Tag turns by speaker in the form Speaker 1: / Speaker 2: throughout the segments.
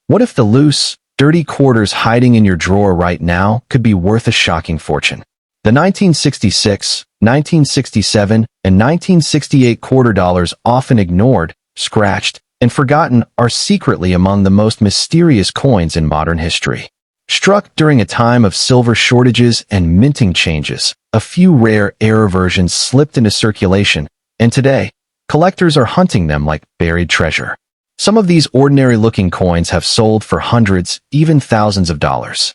Speaker 1: What if the loose, dirty quarters hiding in your drawer right now could be worth a shocking fortune? The 1966, 1967, and 1968 quarter dollars, often ignored, scratched, and forgotten, are secretly among the most mysterious coins in modern history. Struck during a time of silver shortages and minting changes, a few rare error versions slipped into circulation, and today, collectors are hunting them like buried treasure. Some of these ordinary-looking coins have sold for hundreds, even thousands of dollars.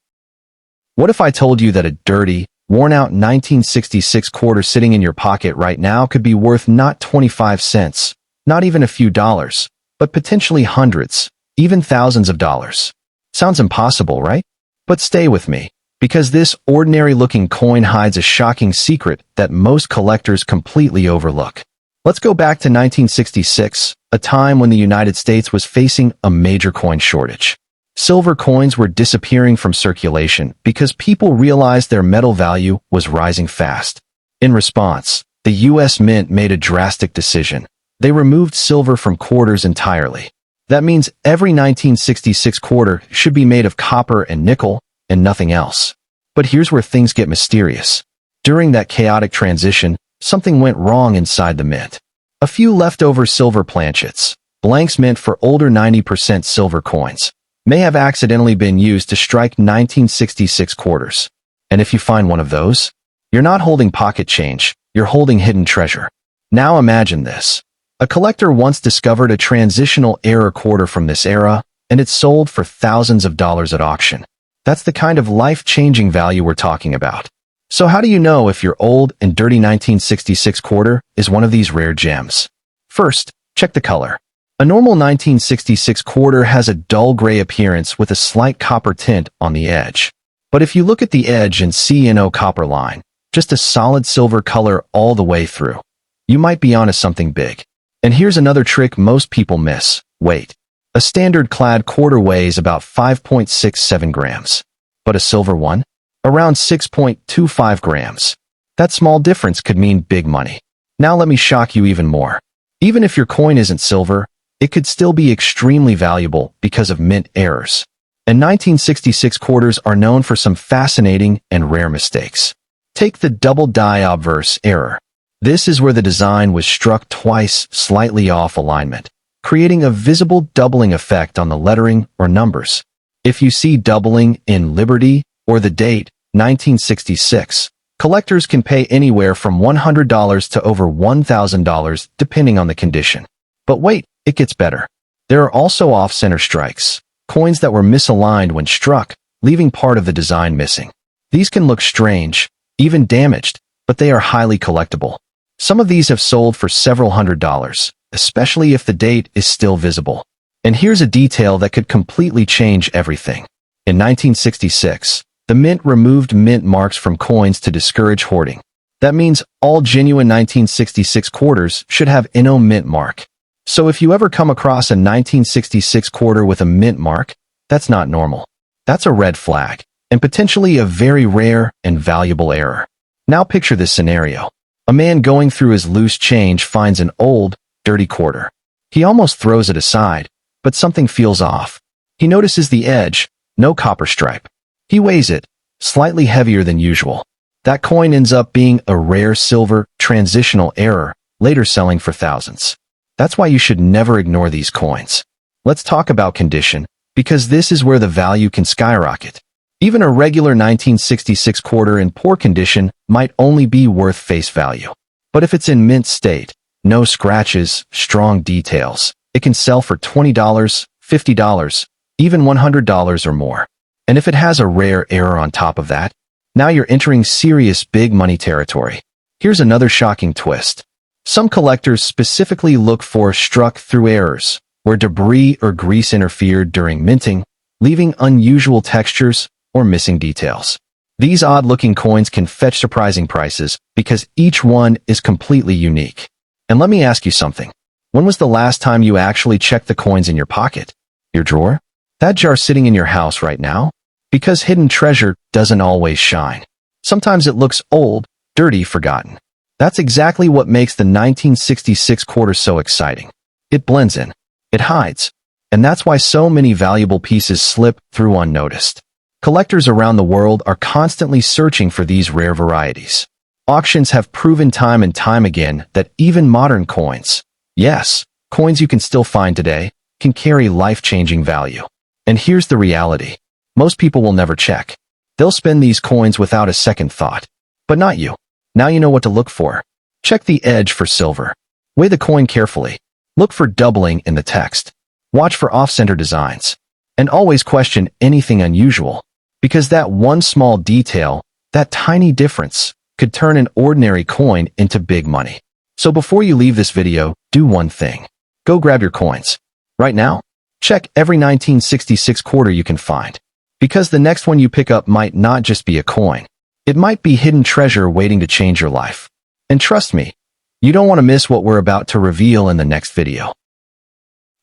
Speaker 1: What if I told you that a dirty, worn-out 1966 quarter sitting in your pocket right now could be worth not 25 cents, not even a few dollars, but potentially hundreds, even thousands of dollars? Sounds impossible, right? But stay with me, because this ordinary-looking coin hides a shocking secret that most collectors completely overlook. Let's go back to 1966, a time when the United States was facing a major coin shortage. Silver coins were disappearing from circulation because people realized their metal value was rising fast. In response, the U.S. Mint made a drastic decision. They removed silver from quarters entirely. That means every 1966 quarter should be made of copper and nickel, and nothing else. But here's where things get mysterious. During that chaotic transition, something went wrong inside the mint. A few leftover silver planchets, blanks meant for older 90% silver coins, may have accidentally been used to strike 1966 quarters. And if you find one of those, you're not holding pocket change, you're holding hidden treasure. Now imagine this. A collector once discovered a transitional error quarter from this era, and it sold for thousands of dollars at auction. That's the kind of life-changing value we're talking about. So how do you know if your old and dirty 1966 quarter is one of these rare gems? First, check the color. A normal 1966 quarter has a dull gray appearance with a slight copper tint on the edge. But if you look at the edge and see no copper line, just a solid silver color all the way through, you might be onto something big. And here's another trick most people miss: weight. A standard clad quarter weighs about 5.67 grams. But a silver one? Around 6.25 grams. That small difference could mean big money. Now let me shock you even more. Even if your coin isn't silver, it could still be extremely valuable because of mint errors. And 1966 quarters are known for some fascinating and rare mistakes. Take the double die obverse error. This is where the design was struck twice, slightly off alignment, creating a visible doubling effect on the lettering or numbers. If you see doubling in Liberty or the date, 1966, collectors can pay anywhere from $100 to over $1,000 depending on the condition. But wait, it gets better. There are also off-center strikes, coins that were misaligned when struck, leaving part of the design missing. These can look strange, even damaged, but they are highly collectible. Some of these have sold for several $100s, especially if the date is still visible. And here's a detail that could completely change everything. In 1966, the mint removed mint marks from coins to discourage hoarding. That means all genuine 1966 quarters should have no mint mark. So if you ever come across a 1966 quarter with a mint mark, that's not normal. That's a red flag, and potentially a very rare and valuable error. Now picture this scenario. A man going through his loose change finds an old, dirty quarter. He almost throws it aside, but something feels off. He notices the edge, no copper stripe. He weighs it, slightly heavier than usual. That coin ends up being a rare silver, transitional error, later selling for thousands. That's why you should never ignore these coins. Let's talk about condition, because this is where the value can skyrocket. Even a regular 1966 quarter in poor condition might only be worth face value. But if it's in mint state, no scratches, strong details, it can sell for $20, $50, even $100 or more. And if it has a rare error on top of that, now you're entering serious big money territory. Here's another shocking twist. Some collectors specifically look for struck-through errors, where debris or grease interfered during minting, leaving unusual textures or missing details. These odd-looking coins can fetch surprising prices because each one is completely unique. And let me ask you something. When was the last time you actually checked the coins in your pocket? Your drawer? That jar sitting in your house right now? Because hidden treasure doesn't always shine. Sometimes it looks old, dirty, forgotten. That's exactly what makes the 1966 quarter so exciting. It blends in. It hides. And that's why so many valuable pieces slip through unnoticed. Collectors around the world are constantly searching for these rare varieties. Auctions have proven time and time again that even modern coins, yes, coins you can still find today, can carry life-changing value. And here's the reality. Most people will never check. They'll spend these coins without a second thought. But not you. Now you know what to look for. Check the edge for silver. Weigh the coin carefully. Look for doubling in the text. Watch for off-center designs. And always question anything unusual. Because that one small detail, that tiny difference, could turn an ordinary coin into big money. So before you leave this video, do one thing. Go grab your coins. Right now, check every 1966 quarter you can find. Because the next one you pick up might not just be a coin. It might be hidden treasure waiting to change your life. And trust me, you don't want to miss what we're about to reveal in the next video.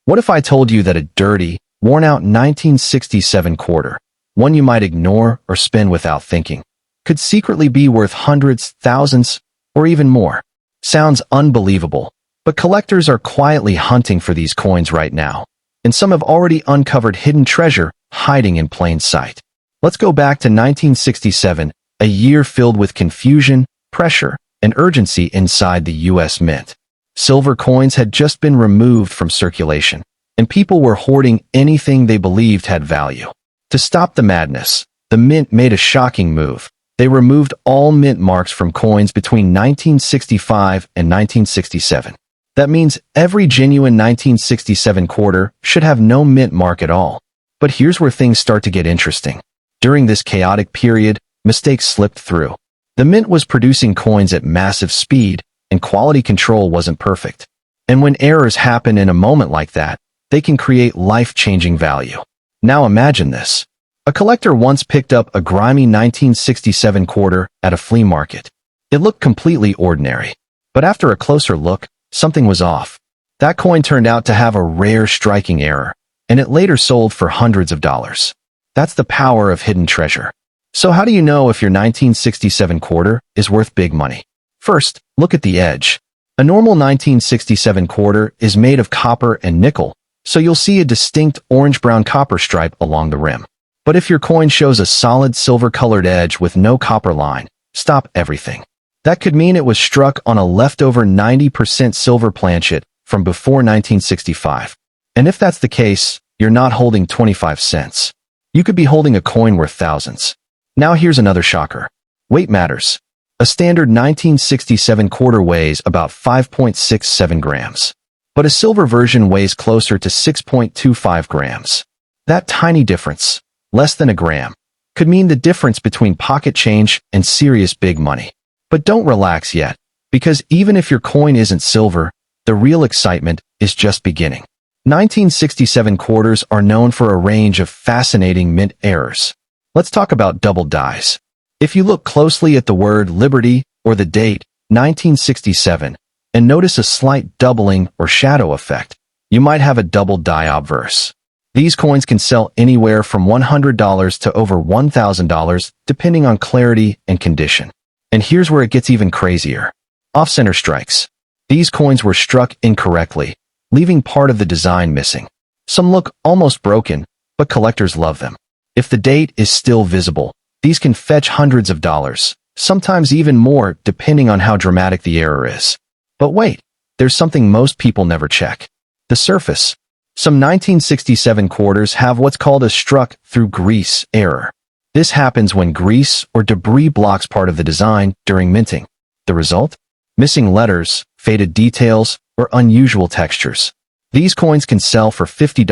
Speaker 1: What if I told you that a dirty, worn-out 1967 quarter, one you might ignore or spend without thinking, could secretly be worth hundreds, thousands, or even more? Sounds unbelievable, but collectors are quietly hunting for these coins right now, and some have already uncovered hidden treasure hiding in plain sight. Let's go back to 1967, a year filled with confusion, pressure, and urgency inside the U.S. Mint. Silver coins had just been removed from circulation, and people were hoarding anything they believed had value. To stop the madness, the Mint made a shocking move. They removed all mint marks from coins between 1965 and 1967. That means every genuine 1967 quarter should have no mint mark at all. But here's where things start to get interesting. During this chaotic period, mistakes slipped through. The Mint was producing coins at massive speed, and quality control wasn't perfect. And when errors happen in a moment like that, they can create life-changing value. Now imagine this. A collector once picked up a grimy 1967 quarter at a flea market. It looked completely ordinary. But after a closer look, something was off. That coin turned out to have a rare striking error, and it later sold for hundreds of dollars. That's the power of hidden treasure. So how do you know if your 1967 quarter is worth big money? First, look at the edge. A normal 1967 quarter is made of copper and nickel, so you'll see a distinct orange-brown copper stripe along the rim. But if your coin shows a solid silver-colored edge with no copper line, stop everything. That could mean it was struck on a leftover 90% silver planchet from before 1965. And if that's the case, you're not holding 25 cents. You could be holding a coin worth thousands. Now here's another shocker. Weight matters. A standard 1967 quarter weighs about 5.67 grams. But a silver version weighs closer to 6.25 grams. That tiny difference, less than a gram, could mean the difference between pocket change and serious big money. But don't relax yet, because even if your coin isn't silver, the real excitement is just beginning. 1967 quarters are known for a range of fascinating mint errors. Let's talk about double dies. If you look closely at the word Liberty or the date, 1967, and notice a slight doubling or shadow effect, you might have a double die obverse. These coins can sell anywhere from $100 to over $1,000 depending on clarity and condition. And here's where it gets even crazier. Off-center strikes. These coins were struck incorrectly, leaving part of the design missing. Some look almost broken, but collectors love them. If the date is still visible, these can fetch hundreds of dollars, sometimes even more depending on how dramatic the error is. But wait, there's something most people never check. The surface. Some 1967 quarters have what's called a struck through grease error. This happens when grease or debris blocks part of the design during minting. The result? Missing letters, faded details, or unusual textures. These coins can sell for $50,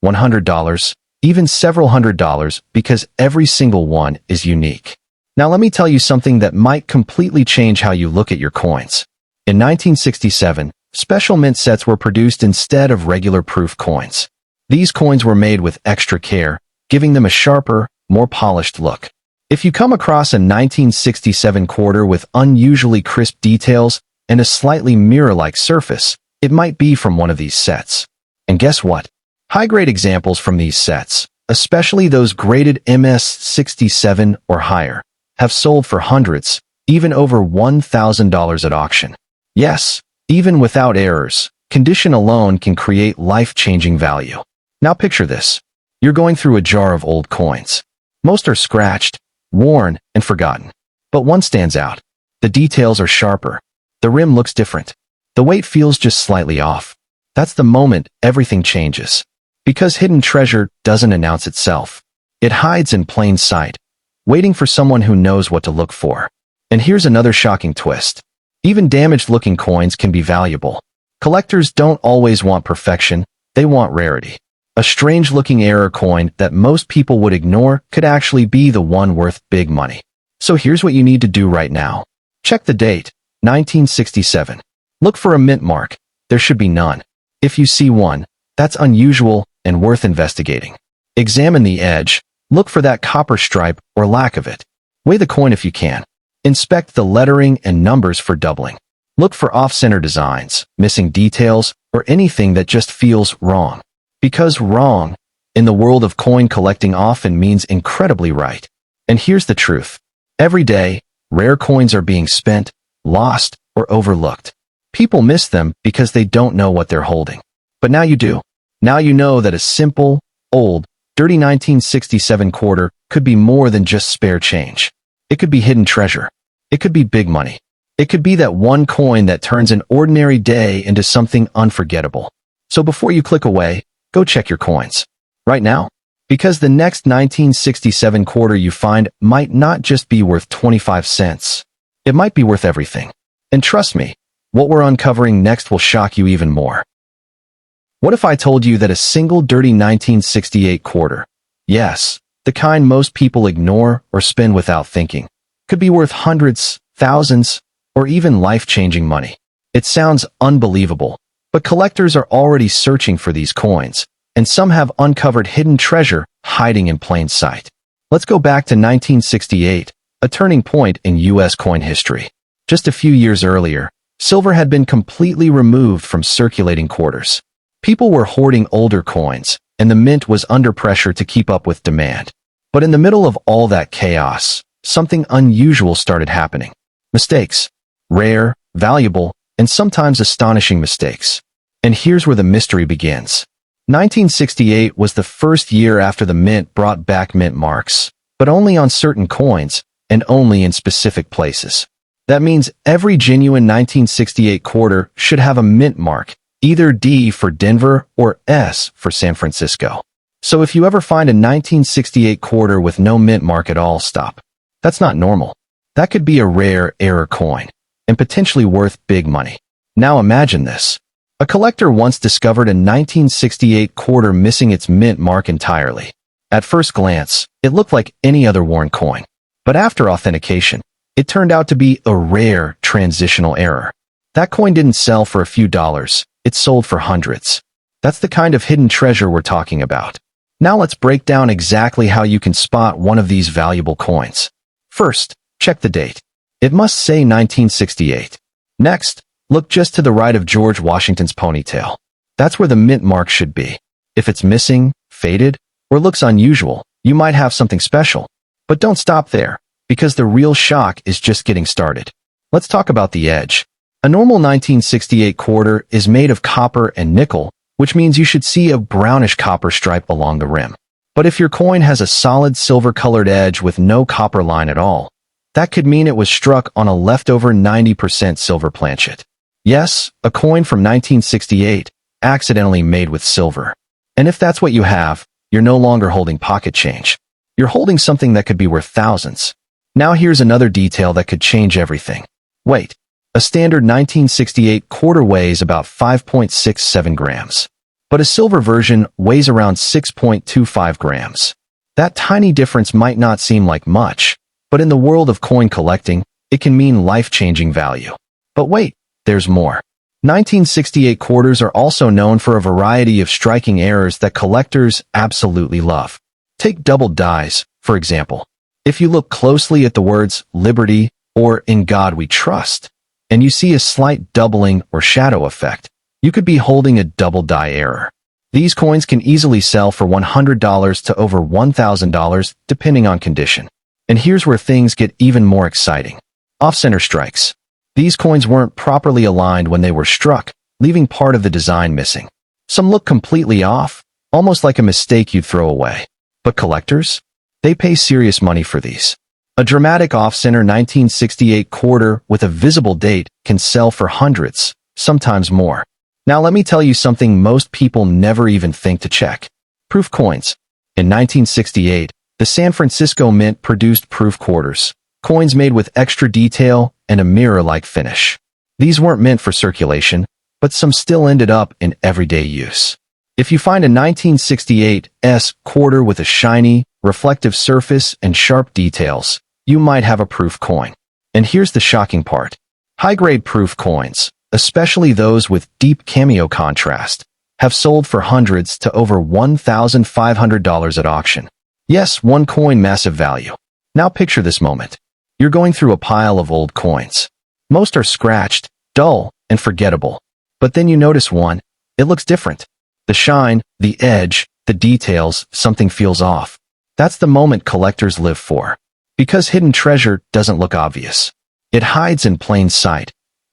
Speaker 1: $100, even several $100s because every single one is unique. Now let me tell you something that might completely change how you look at your coins. In 1967, special mint sets were produced instead of regular proof coins. These coins were made with extra care, giving them a sharper, more polished look. If you come across a 1967 quarter with unusually crisp details and a slightly mirror-like surface, it might be from one of these sets. And guess what? High-grade examples from these sets, especially those graded MS-67 or higher, have sold for hundreds, even over $1,000 at auction. Yes, even without errors, condition alone can create life-changing value. Now picture this. You're going through a jar of old coins. Most are scratched, worn, and forgotten. But one stands out. The details are sharper. The rim looks different. The weight feels just slightly off. That's the moment everything changes. Because hidden treasure doesn't announce itself. It hides in plain sight, waiting for someone who knows what to look for. And here's another shocking twist. Even damaged-looking coins can be valuable. Collectors don't always want perfection, they want rarity. A strange-looking error coin that most people would ignore could actually be the one worth big money. So here's what you need to do right now. Check the date, 1967. Look for a mint mark. There should be none. If you see one, that's unusual and worth investigating. Examine the edge. Look for that copper stripe or lack of it. Weigh the coin if you can. Inspect the lettering and numbers for doubling. Look for off-center designs, missing details, or anything that just feels wrong. Because wrong, in the world of coin collecting often means incredibly right. And here's the truth. Every day, rare coins are being spent, lost, or overlooked. People miss them because they don't know what they're holding. But now you do. Now you know that a simple, old, dirty 1967 quarter could be more than just spare change. It could be hidden treasure. It could be big money. It could be that one coin that turns an ordinary day into something unforgettable. So before you click away, go check your coins. Right now. Because the next 1967 quarter you find might not just be worth 25 cents. It might be worth everything. And trust me, what we're uncovering next will shock you even more. What if I told you that a single dirty 1968 quarter, yes, the kind most people ignore or spend without thinking, could be worth hundreds, thousands, or even life-changing money? It sounds unbelievable, but collectors are already searching for these coins, and some have uncovered hidden treasure hiding in plain sight. Let's go back to 1968, a turning point in U.S. coin history. Just a few years earlier, silver had been completely removed from circulating quarters. People were hoarding older coins, and the mint was under pressure to keep up with demand. But in the middle of all that chaos, something unusual started happening. Mistakes. Rare, valuable, and sometimes astonishing mistakes. And here's where the mystery begins. 1968 was the first year after the mint brought back mint marks, but only on certain coins, and only in specific places. That means every genuine 1968 quarter should have a mint mark, either D for Denver or S for San Francisco. So if you ever find a 1968 quarter with no mint mark at all, stop. That's not normal. That could be a rare error coin, and potentially worth big money. Now imagine this. A collector once discovered a 1968 quarter missing its mint mark entirely. At first glance, it looked like any other worn coin. But after authentication, it turned out to be a rare transitional error. That coin didn't sell for a few dollars, it sold for hundreds. That's the kind of hidden treasure we're talking about. Now let's break down exactly how you can spot one of these valuable coins. First, check the date. It must say 1968. Next, look just to the right of George Washington's ponytail. That's where the mint mark should be. If it's missing, faded, or looks unusual, you might have something special. But don't stop there, because the real shock is just getting started. Let's talk about the edge. A normal 1968 quarter is made of copper and nickel, which means you should see a brownish copper stripe along the rim. But if your coin has a solid silver-colored edge with no copper line at all, that could mean it was struck on a leftover 90% silver planchet. Yes, a coin from 1968, accidentally made with silver. And if that's what you have, you're no longer holding pocket change. You're holding something that could be worth thousands. Now here's another detail that could change everything. Wait, a standard 1968 quarter weighs about 5.67 grams. But a silver version weighs around 6.25 grams. That tiny difference might not seem like much, but in the world of coin collecting, it can mean life-changing value. But wait, there's more. 1968 quarters are also known for a variety of striking errors that collectors absolutely love. Take double dies, for example. If you look closely at the words Liberty or In God We Trust, and you see a slight doubling or shadow effect, you could be holding a double die error. These coins can easily sell for $100 to over $1,000 depending on condition. And here's where things get even more exciting. Off-center strikes. These coins weren't properly aligned when they were struck, leaving part of the design missing. Some look completely off, almost like a mistake you'd throw away. But collectors? They pay serious money for these. A dramatic off-center 1968 quarter with a visible date can sell for hundreds, sometimes more. Now let me tell you something most people never even think to check. Proof coins. In 1968, the San Francisco Mint produced proof quarters, coins made with extra detail and a mirror-like finish. These weren't meant for circulation, but some still ended up in everyday use. If you find a 1968 quarter with a shiny, reflective surface and sharp details, you might have a proof coin. And here's the shocking part. High-grade proof coins, especially those with deep cameo contrast, have sold for hundreds to over $1,500 at auction. Yes, one coin, massive value. Now picture this moment. You're going through a pile of old coins. Most are scratched, dull, and forgettable. But then you notice one. It looks different. The shine, the edge, the details, something feels off. That's the moment collectors live for. Because hidden treasure doesn't look obvious. It hides in plain sight,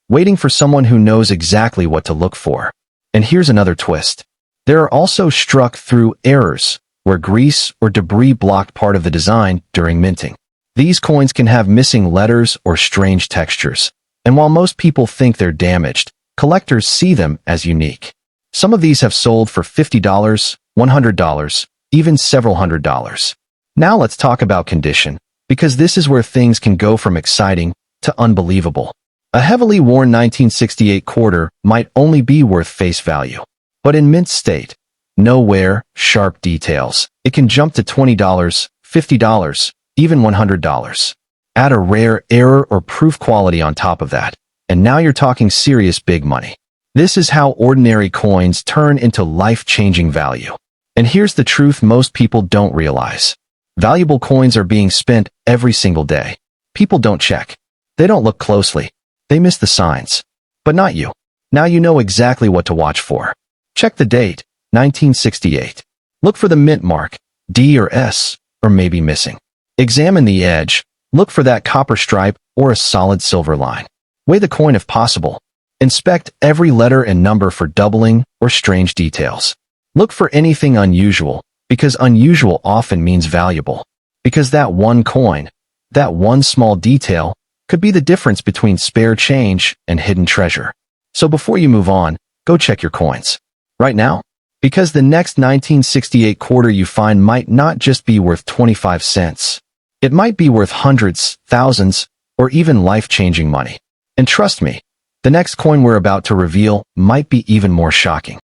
Speaker 1: waiting for someone who knows exactly what to look for. And here's another twist. There are also struck-through errors, where grease or debris blocked part of the design during minting. These coins can have missing letters or strange textures. And while most people think they're damaged, collectors see them as unique. Some of these have sold for $50, $100, even several $100s. Now let's talk about condition, because this is where things can go from exciting to unbelievable. A heavily worn 1968 quarter might only be worth face value. But in mint state, no wear, sharp details, it can jump to $20, $50, even $100. Add a rare error or proof quality on top of that, and now you're talking serious big money. This is how ordinary coins turn into life-changing value. And here's the truth most people don't realize. Valuable coins are being spent every single day. People don't check. They don't look closely. They miss the signs. But not you. Now you know exactly what to watch for. Check the date, 1968. Look for the mint mark, D or S, or maybe missing. Examine the edge. Look for that copper stripe or a solid silver line. Weigh the coin if possible. Inspect every letter and number for doubling or strange details. Look for anything unusual, because unusual often means valuable. Because that one coin, that one small detail, could be the difference between spare change and hidden treasure. So before you move on, go check your coins. Right now. Because the next 1968 quarter you find might not just be worth 25 cents. It might be worth hundreds, thousands, or even life-changing money. And trust me, the next coin we're about to reveal might be even more shocking.